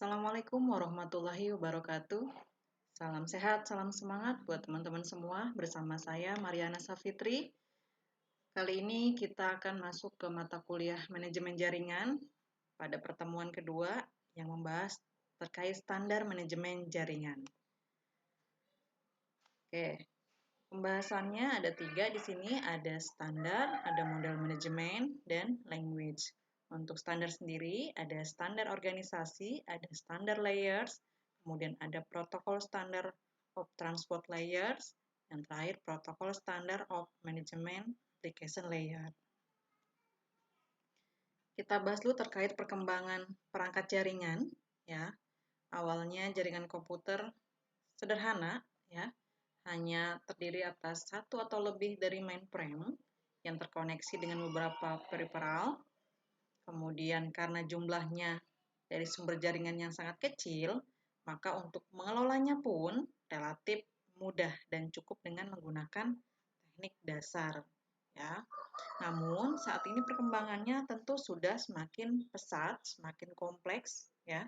Assalamualaikum warahmatullahi wabarakatuh. Salam sehat, salam semangat buat teman-teman semua. Bersama saya Mariana Safitri. Kali ini kita akan masuk ke mata kuliah manajemen jaringan pada pertemuan kedua yang membahas terkait standar manajemen jaringan. Oke, pembahasannya ada 3 di sini, ada standar, ada model manajemen, dan language. Untuk standar sendiri, ada standar organisasi, ada standar layers, kemudian ada protokol standar of transport layers, yang terakhir protokol standar of management application layer. Kita bahas dulu terkait perkembangan perangkat jaringan, ya. Awalnya jaringan komputer sederhana, ya, hanya terdiri atas satu atau lebih dari mainframe yang terkoneksi dengan beberapa peripheral. Kemudian karena jumlahnya dari sumber jaringan yang sangat kecil, maka untuk mengelolanya pun relatif mudah dan cukup dengan menggunakan teknik dasar. Ya. Namun saat ini perkembangannya tentu sudah semakin pesat, semakin kompleks, ya,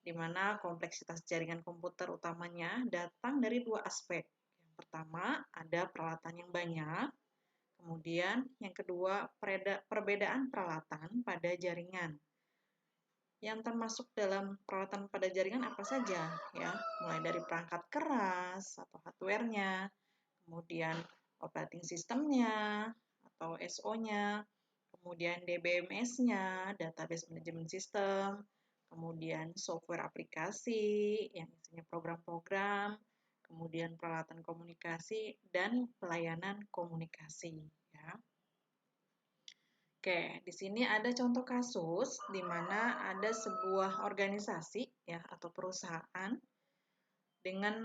di mana kompleksitas jaringan komputer utamanya datang dari 2 aspek. Yang pertama, ada peralatan yang banyak, kemudian yang kedua, perbedaan peralatan pada jaringan. Yang termasuk dalam peralatan pada jaringan apa saja, ya, mulai dari perangkat keras atau hardware-nya, kemudian operating system-nya atau SO-nya, kemudian DBMS-nya, database management system, kemudian software aplikasi yang isinya program-program, kemudian peralatan komunikasi dan pelayanan komunikasi, ya. Oke, di sini ada contoh kasus di mana ada sebuah organisasi, ya, atau perusahaan dengan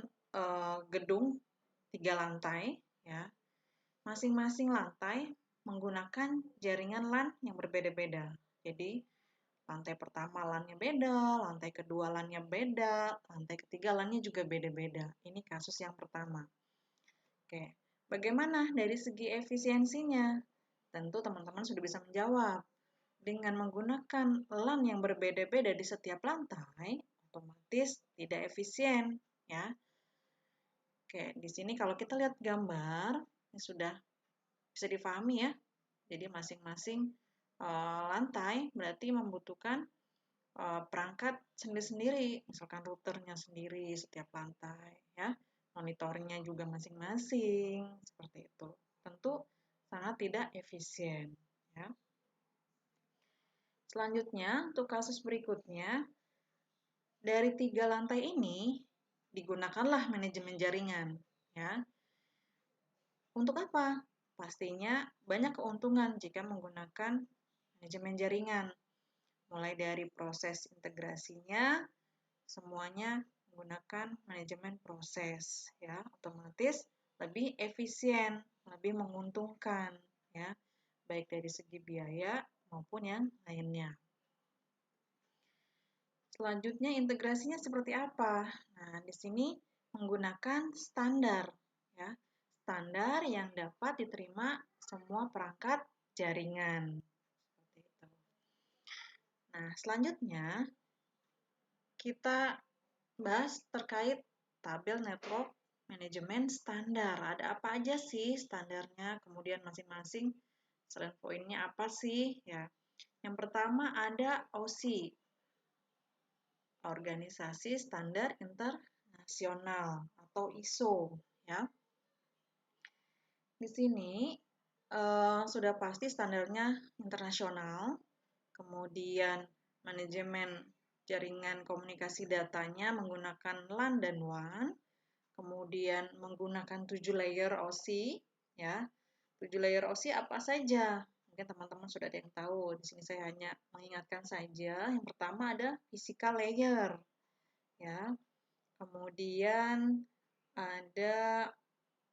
gedung 3 lantai, ya. Masing-masing lantai menggunakan jaringan LAN yang berbeda-beda. Jadi lantai pertama LAN-nya beda, lantai kedua LAN-nya beda, lantai ketiga LAN-nya juga beda-beda. Ini kasus yang pertama. Oke, bagaimana dari segi efisiensinya? Tentu teman-teman sudah bisa menjawab. Dengan menggunakan LAN yang berbeda-beda di setiap lantai, otomatis tidak efisien, ya. Oke, di sini kalau kita lihat gambar, ini sudah bisa difahami, ya. Jadi masing-masing lantai berarti membutuhkan perangkat sendiri-sendiri, misalkan routernya sendiri setiap lantai, ya. Monitoringnya juga masing-masing, seperti itu. Tentu sangat tidak efisien, ya. Selanjutnya, untuk kasus berikutnya, dari 3 lantai ini digunakanlah manajemen jaringan, ya. Untuk apa? Pastinya banyak keuntungan jika menggunakan manajemen jaringan. Mulai dari proses integrasinya, semuanya menggunakan manajemen proses, ya, otomatis lebih efisien, lebih menguntungkan, ya, baik dari segi biaya maupun yang lainnya. Selanjutnya integrasinya seperti apa? Nah, di sini menggunakan standar, ya, standar yang dapat diterima semua perangkat jaringan. Seperti itu. Nah, selanjutnya kita bahas terkait tabel network manajemen standar. Ada apa aja sih standarnya? Kemudian masing-masing selain poinnya apa sih? Ya, yang pertama ada OSI, Organisasi Standar Internasional atau ISO, ya. Di sini sudah pasti standarnya internasional, kemudian manajemen jaringan komunikasi datanya menggunakan LAN dan WAN, kemudian menggunakan 7 layer OSI, ya. 7 layer OSI apa saja? Mungkin teman-teman sudah ada yang tahu. Di sini saya hanya mengingatkan saja. Yang pertama ada physical layer, ya. Kemudian ada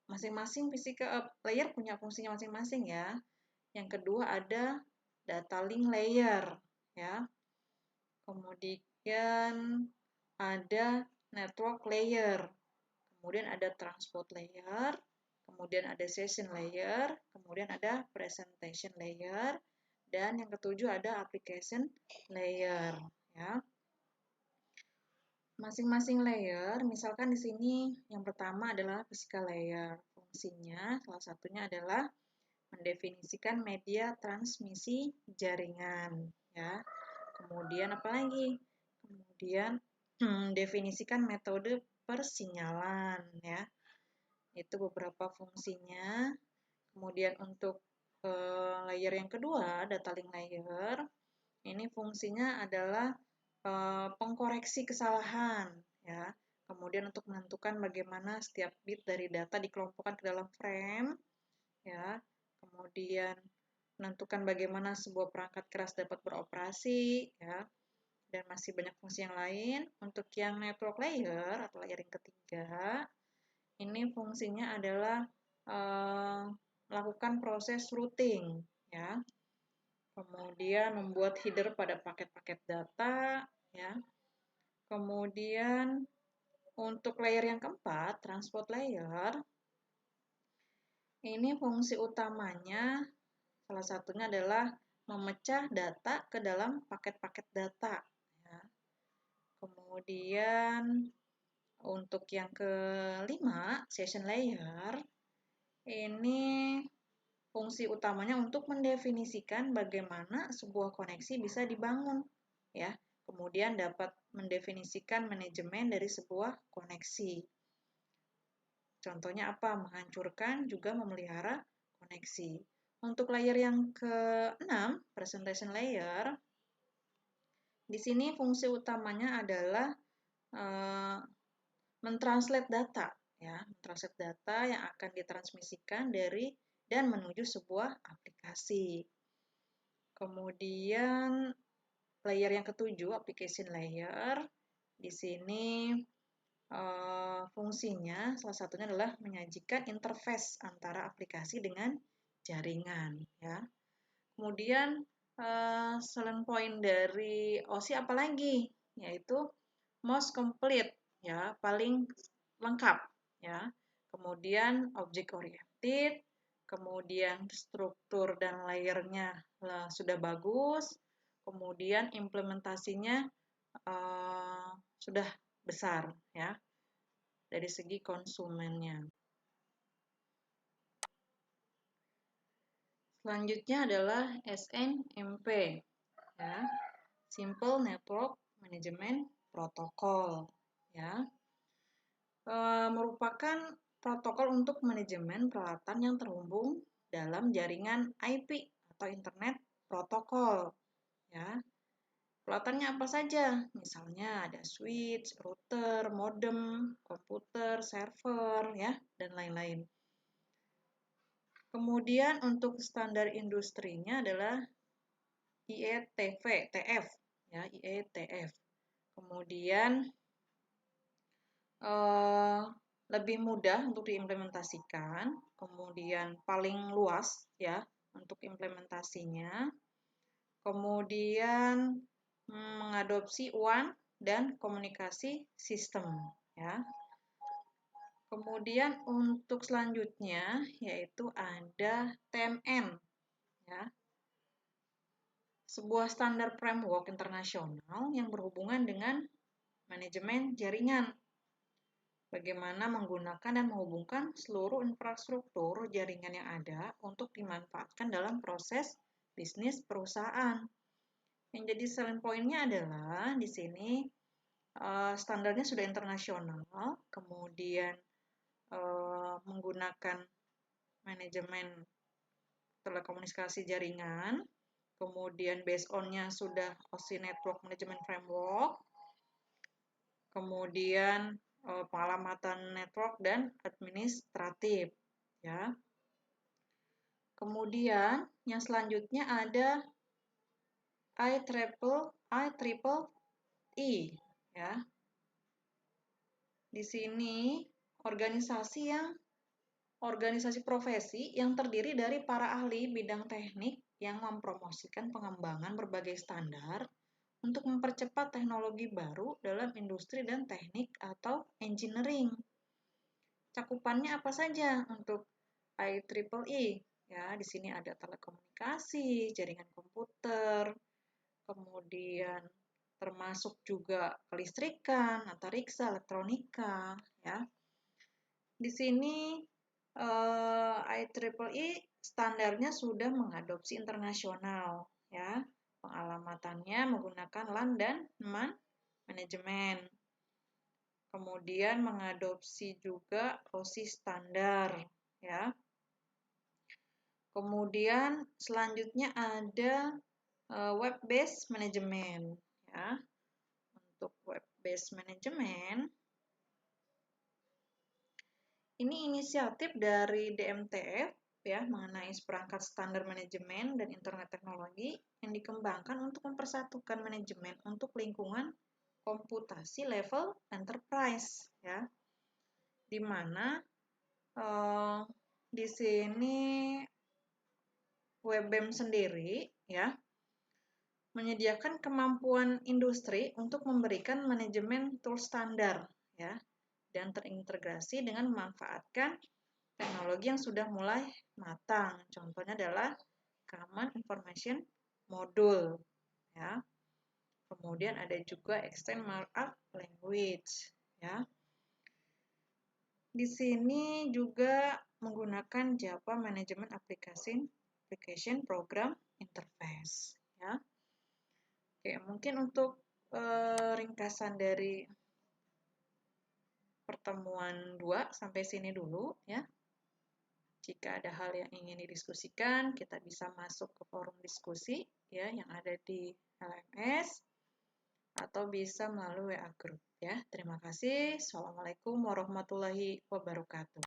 masing-masing physical layer punya fungsinya masing-masing, ya. Yang kedua ada data link layer, ya. Kemudian ada network layer. Kemudian ada transport layer, kemudian ada session layer, kemudian ada presentation layer, dan yang ketujuh ada application layer, ya. masing-masing layer, misalkan di sini yang pertama adalah physical layer. Fungsinya salah satunya adalah mendefinisikan media transmisi jaringan, ya. Kemudian apa lagi? Kemudian definisikan metode persinyalan, ya. Itu beberapa fungsinya. Kemudian untuk layer yang kedua, data link layer, ini fungsinya adalah pengkoreksi kesalahan, ya. Kemudian untuk menentukan bagaimana setiap bit dari data dikelompokkan ke dalam frame, ya. Kemudian menentukan bagaimana sebuah perangkat keras dapat beroperasi, ya. Dan masih banyak fungsi yang lain. Untuk yang network layer atau layer yang ketiga, ini fungsinya adalah melakukan proses routing, ya. Kemudian membuat header pada paket-paket data, ya. Kemudian untuk layer yang keempat, transport layer, ini fungsi utamanya salah satunya adalah memecah data ke dalam paket-paket data, ya. Kemudian untuk yang kelima, session layer, ini fungsi utamanya untuk mendefinisikan bagaimana sebuah koneksi bisa dibangun, ya. Kemudian dapat mendefinisikan manajemen dari sebuah koneksi. Contohnya apa? Menghancurkan juga memelihara koneksi. Untuk layer yang keenam, presentation layer, di sini fungsi utamanya adalah mentranslate data, ya, mentranslate data yang akan ditransmisikan dari dan menuju sebuah aplikasi. Kemudian layer yang ketujuh, application layer, di sini fungsinya salah satunya adalah menyajikan interface antara aplikasi dengan jaringan, ya. Kemudian selling point dari OSI apalagi, yaitu most complete, ya, paling lengkap, ya. Kemudian object oriented, kemudian struktur dan layernya sudah bagus, kemudian implementasinya sudah besar, ya, dari segi konsumennya. Selanjutnya adalah SNMP, ya, Simple Network Management Protocol, ya. Merupakan protokol untuk manajemen peralatan yang terhubung dalam jaringan IP atau Internet Protokol, ya. Peralatannya apa saja? Misalnya ada switch, router, modem, komputer, server, ya, dan lain-lain. Kemudian untuk standar industrinya adalah IETF, ya, IETF. Kemudian lebih mudah untuk diimplementasikan, kemudian paling luas, ya, untuk implementasinya. Kemudian mengadopsi WAN dan komunikasi sistem, ya. Kemudian untuk selanjutnya yaitu ada TMN, ya. Sebuah standar framework internasional yang berhubungan dengan manajemen jaringan. Bagaimana menggunakan dan menghubungkan seluruh infrastruktur jaringan yang ada untuk dimanfaatkan dalam proses bisnis perusahaan. Yang jadi selling point-nya adalah di sini standarnya sudah internasional, kemudian menggunakan manajemen telekomunikasi jaringan, kemudian based on-nya sudah OSI Network Management Framework, kemudian pengalamatan network dan administratif, ya. Kemudian yang selanjutnya ada IEEE, ya. Di sini organisasi profesi yang terdiri dari para ahli bidang teknik yang mempromosikan pengembangan berbagai standar untuk mempercepat teknologi baru dalam industri dan teknik atau engineering. Cakupannya apa saja untuk IEEE? Ya, di sini ada telekomunikasi, jaringan komputer, kemudian termasuk juga kelistrikan, antariksa, elektronika, ya. Di sini IEEE standarnya sudah mengadopsi internasional, ya. Pengalamatannya menggunakan LAN dan MAN manajemen. Kemudian mengadopsi juga OSI standar, ya. Kemudian selanjutnya ada web based management, ya. Untuk web based management ini inisiatif dari DMTF, ya, mengenai perangkat standar manajemen dan internet teknologi yang dikembangkan untuk mempersatukan manajemen untuk lingkungan komputasi level enterprise, ya. Di mana di sini WebBEM sendiri, ya, menyediakan kemampuan industri untuk memberikan manajemen tool standar, ya, dan terintegrasi dengan memanfaatkan teknologi yang sudah mulai matang. Contohnya adalah Common Information Module, ya. Kemudian ada juga Extend Markup Language, ya. Di sini juga menggunakan Java Management Application Program Interface, ya. Oke, mungkin untuk ringkasan dari pertemuan 2 sampai sini dulu, ya. Jika ada hal yang ingin didiskusikan, kita bisa masuk ke forum diskusi, ya, yang ada di LMS atau bisa melalui WA Group, ya. Terima kasih. Assalamualaikum warahmatullahi wabarakatuh.